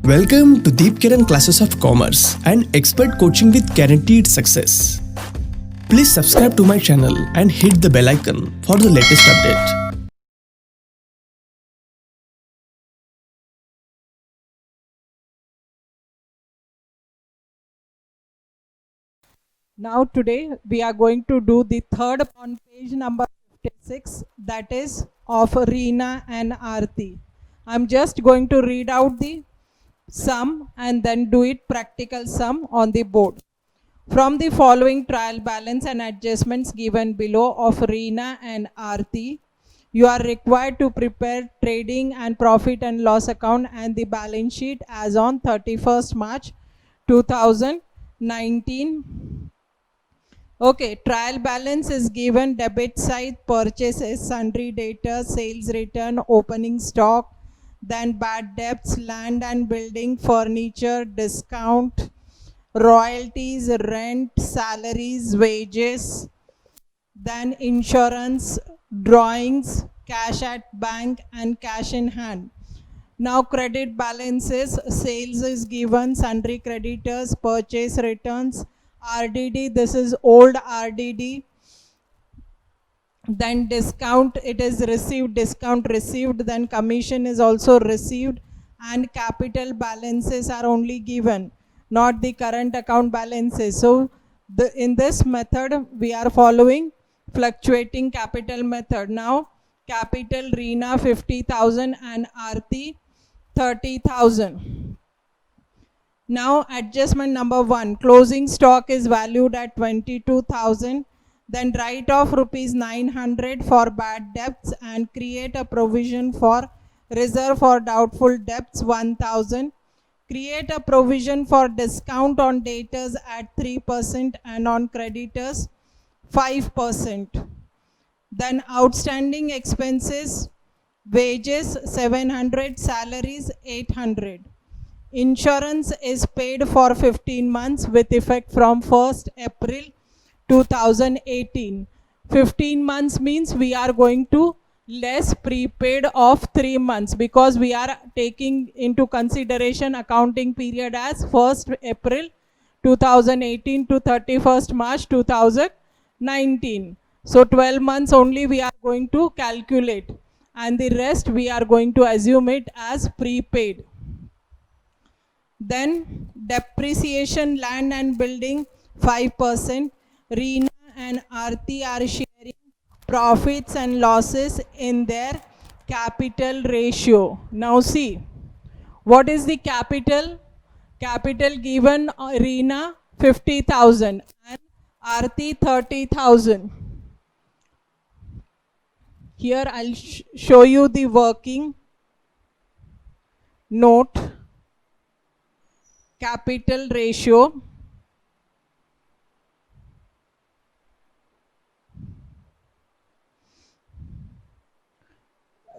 Welcome to Deep Kiran Classes of Commerce and Expert Coaching with Guaranteed Success. Please subscribe to my channel and hit the bell icon for the latest update. Now today we are going to do the third on page number 56, that is of Reena and Aarti. I'm just going to read out the sum and then do it practical sum on the board. From the following trial balance and adjustments given below of Reena and Aarti, you are required to prepare trading and profit and loss account and the balance sheet as on 31st March 2019. Okay, trial balance is given debit side purchases, sundry debtors, sales return, opening stock, then bad debts, land and building, furniture, discount, royalties, rent, salaries, wages, then insurance, drawings, cash at bank and cash in hand. Now credit balances, sales is given, sundry creditors, purchase returns, RDD, this is old RDD. Then discount, it is received, discount received, then commission is also received, and capital balances are only given, not the current account balances. So in this method we are following fluctuating capital method. Now capital Reena 50,000 and Aarti 30,000. Now adjustment number 1, closing stock is valued at 22,000. Then write off rupees 900 for bad debts and create a provision for reserve for doubtful debts 1,000. Create a provision for discount on debtors at 3% and on creditors 5%. Then outstanding expenses, wages 700, salaries 800. Insurance is paid for 15 months with effect from 1st April 2018. 15 months means we are going to less prepaid of 3 months because we are taking into consideration accounting period as 1st April 2018 to 31st March 2019. So 12 months only we are going to calculate and the rest we are going to assume it as prepaid. Then depreciation, land and building 5%. Reena and Aarti are sharing profits and losses in their capital ratio. Now see, what is the capital? Capital given Reena 50,000 and Aarti 30,000. Here I'll show you the working note. Capital ratio,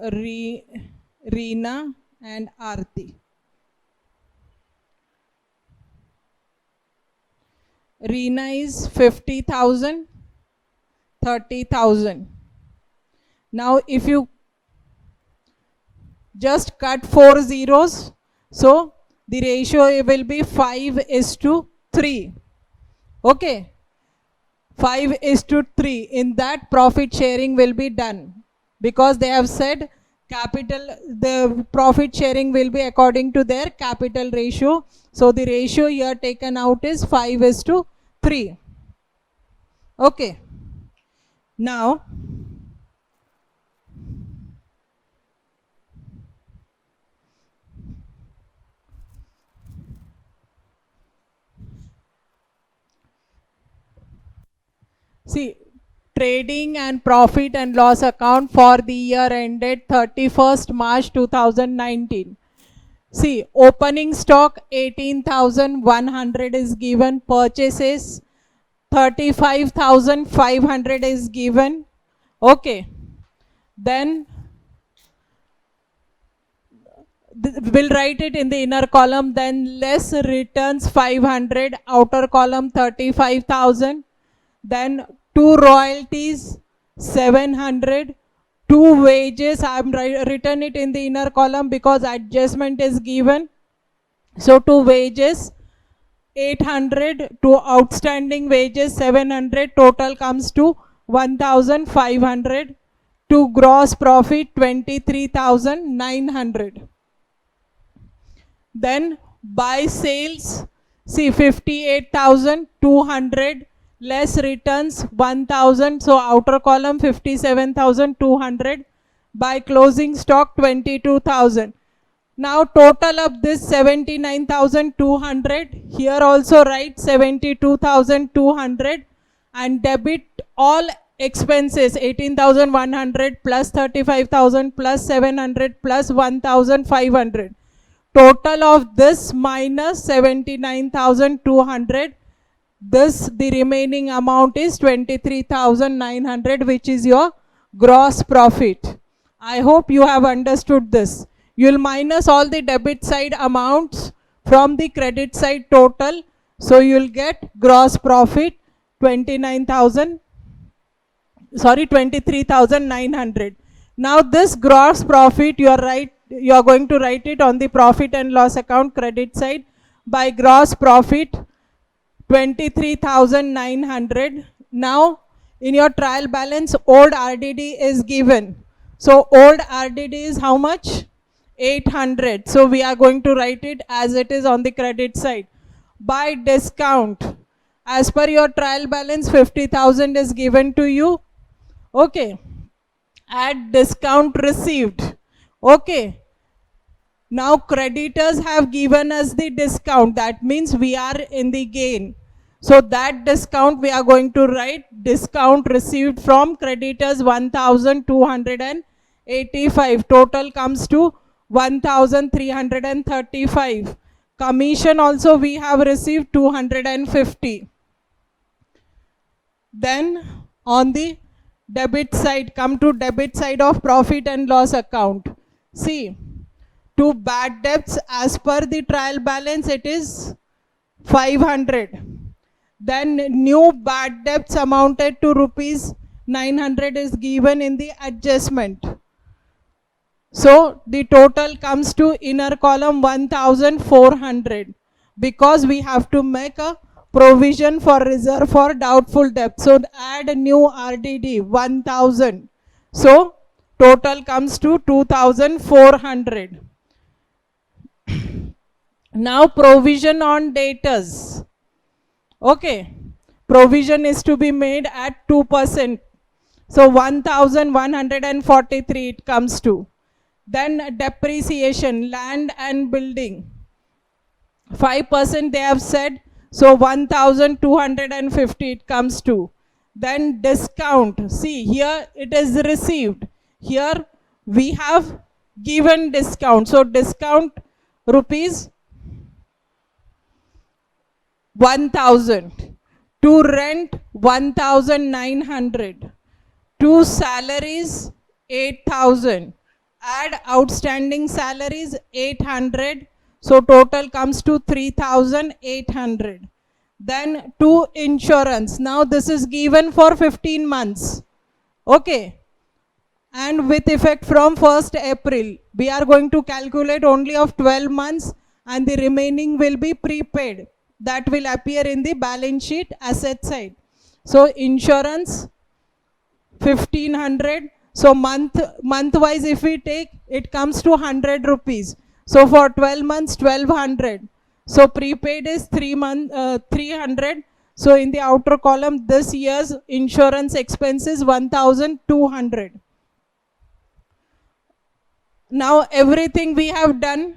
Reena and Aarti. Reena is 50,000, 30,000. Now if you just cut 4 zeros, so the ratio will be 5:3. Okay, 5:3. In that profit sharing will be done because they have said capital, the profit sharing will be according to their capital ratio. So the ratio here taken out is 5:3. Okay, now see, trading and profit and loss account for the year ended 31st March 2019. See, opening stock 18,100 is given, purchases 35,500 is given. Okay, then we'll write it in the inner column, then less returns 500, outer column 35,000. Then 2 royalties 700, 2 wages, I am written it in the inner column because adjustment is given. So to wages 800, to outstanding wages 700, total comes to 1,500, to gross profit 23,900. Then by sales, see 58,200 less returns 1,000, so outer column 57,200, by closing stock 22,000. Now total up this 79,200, here also write 72,200 and debit all expenses 18,100 plus 35,000 plus 700 plus 1,500. Total of this minus 79,200, this the remaining amount is 23,900, which is your gross profit. I hope you have understood this. You will minus all the debit side amounts from the credit side total. So you will get gross profit 23,900. Now this gross profit you are going to write it on the profit and loss account credit side by gross profit 23,900. Now in your trial balance old RDD is given. So old RDD is how much? 800. So we are going to write it as it is on the credit side. By discount, as per your trial balance 50,000 is given to you. Okay. At discount received. Okay. Now creditors have given us the discount. That means we are in the gain. So that discount we are going to write discount received from creditors 1,285. Total comes to 1,335. Commission also we have received 250. Then on the debit side, come to debit side of profit and loss account. See, to bad debts as per the trial balance it is 500. Then new bad debts amounted to rupees 900 is given in the adjustment. So the total comes to inner column 1,400 because we have to make a provision for reserve for doubtful debt. So add a new RDD 1,000. So total comes to 2,400. Now provision on debtors. Okay. Provision is to be made at 2%. So 1,143 it comes to. Then depreciation, land and building. 5% they have said. So 1,250 it comes to. Then discount. See here it is received. Here we have given discount. So discount rupees 1,000. To rent 1,900. To salaries 8,000. Add outstanding salaries 800. So total comes to 3,800. Then to insurance. Now this is given for 15 months. Okay. And with effect from 1st April. We are going to calculate only of 12 months and the remaining will be prepaid. That will appear in the balance sheet asset side. So insurance 1,500. So month wise if we take, it comes to 100 rupees. So for 12 months 1,200. So prepaid is 300. So in the outer column this year's insurance expenses 1,200. Now everything we have done.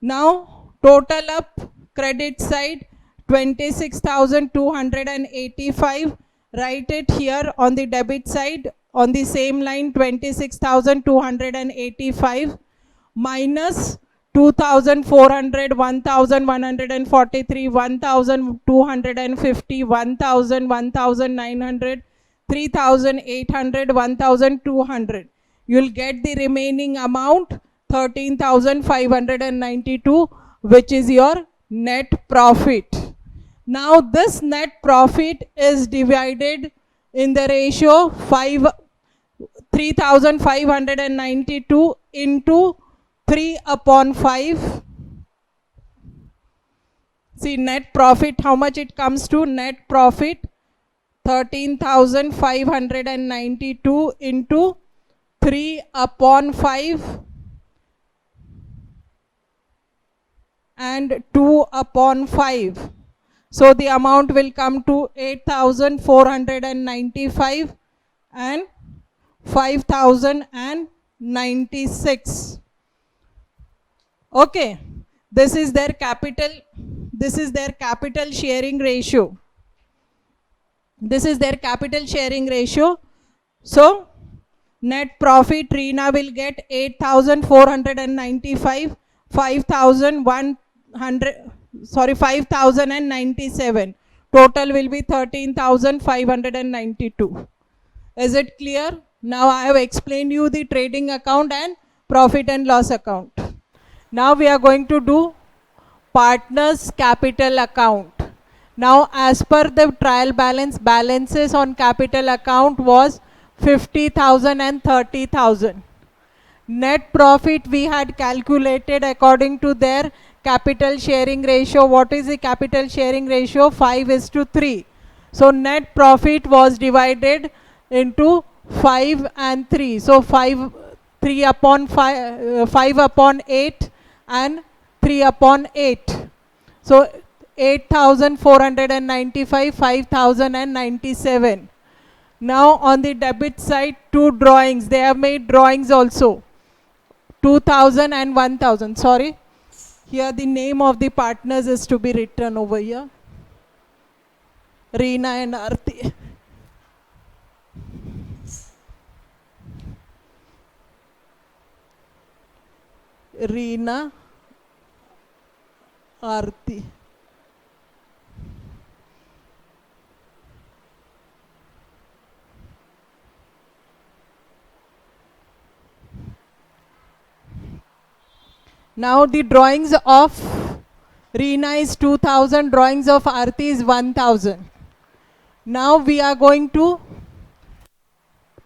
Now total up credit side 26,285. Write it here on the debit side on the same line 26,285 minus 2,400, 1,143, 1,250, 1,000, 1,900, 3,800, 1,200. You will get the remaining amount 13,592, which is your net profit. Now this net profit is divided in the ratio 3,592 into 3/5. See net profit, how much it comes to? Net profit 13,592 into 3 upon 5 and 2 upon 5. So the amount will come to 8,495 and 5,096. Okay, this is their capital sharing ratio. This is their capital sharing ratio. So net profit, Reena will get 8,495, 5,097. Total will be 13,592. Is it clear? Now I have explained you the trading account and profit and loss account. Now we are going to do partners capital account. Now as per the trial balance, balances on capital account was 50,000 and 30,000. Net profit we had calculated according to their capital sharing ratio. What is the capital sharing ratio? 5:3. So net profit was divided into 5 and 3. So 5 upon 8 and 3 upon 8. So 8,495, 5,097. Now on the debit side, two drawings. They have made drawings also. 2,000 and 1,000. Sorry. Here the name of the partners is to be written over here. Reena and Arti. Reena, Arti. Now the drawings of Reena is 2,000, drawings of Arti is 1,000. Now we are going to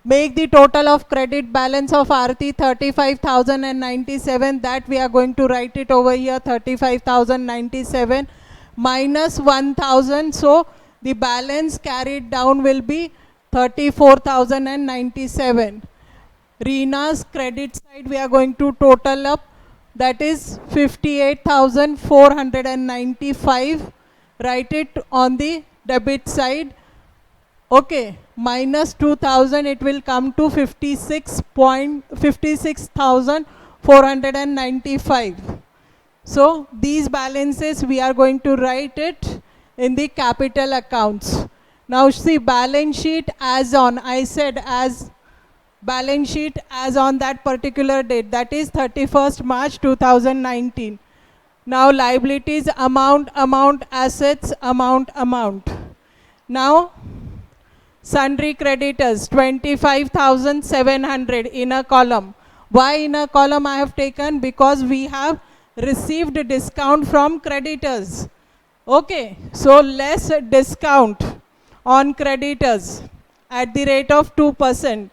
make the total of credit balance of Arti 35,097. That we are going to write it over here, 35,097 minus 1,000. So the balance carried down will be 34,097. Reena's credit side we are going to total up. That is 58,495. Write it on the debit side. Okay, minus 2,000, it will come to 56,495. So these balances we are going to write it in the capital accounts. Now see, balance sheet as on, I said as balance sheet as on that particular date, that is 31st March 2019. Now liabilities, amount, assets, amount. Now sundry creditors 25,700 in a column. Why in a column I have taken? Because we have received a discount from creditors. Okay, so less discount on creditors at the rate of 2%.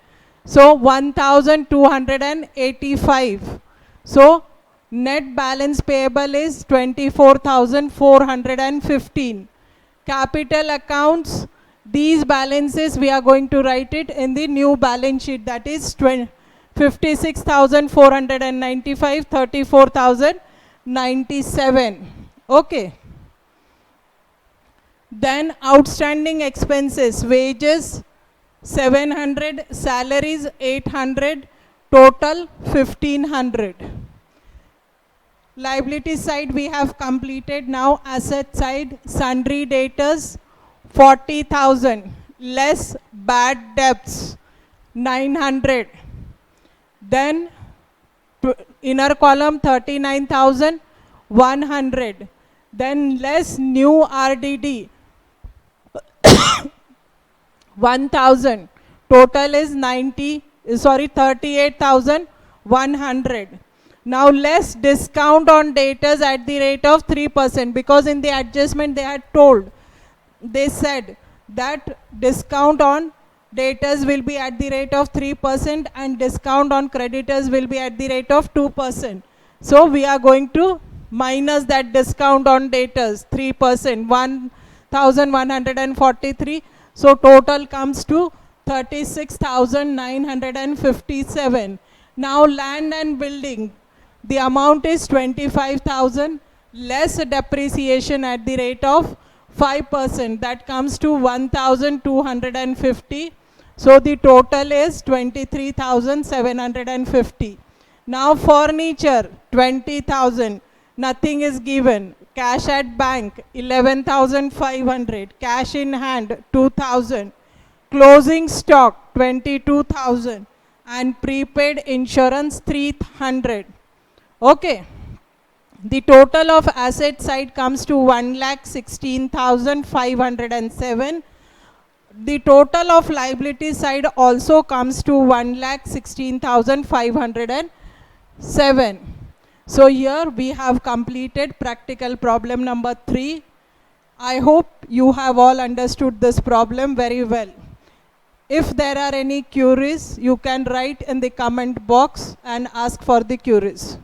So 1,285. So net balance payable is 24,415. Capital accounts, these balances we are going to write it in the new balance sheet, that is 56,495, 34,097. Okay. Then outstanding expenses, wages 700, salaries 800, total 1,500. Liability side we have completed. Now asset side, sundry debtors 40,000, less bad debts 900. Then inner column 39,100. Then less new RDD 1,000. Total is 38,100. Now less discount on debtors at the rate of 3%, because in the adjustment they had told, they said that discount on debtors will be at the rate of 3% and discount on creditors will be at the rate of 2%. So we are going to minus that discount on debtors 3%, 1143. So total comes to 36,957. Now land and building, the amount is 25,000 less depreciation at the rate of 5%, that comes to 1,250. So the total is 23,750. Now furniture 20,000, nothing is given. Cash at bank 11,500, cash in hand 2,000, closing stock 22,000, and prepaid insurance 300. Okay. The total of asset side comes to 1,16,507. The total of liability side also comes to 1,16,507. So here we have completed practical problem number 3. I hope you have all understood this problem very well. If there are any queries, you can write in the comment box and ask for the queries.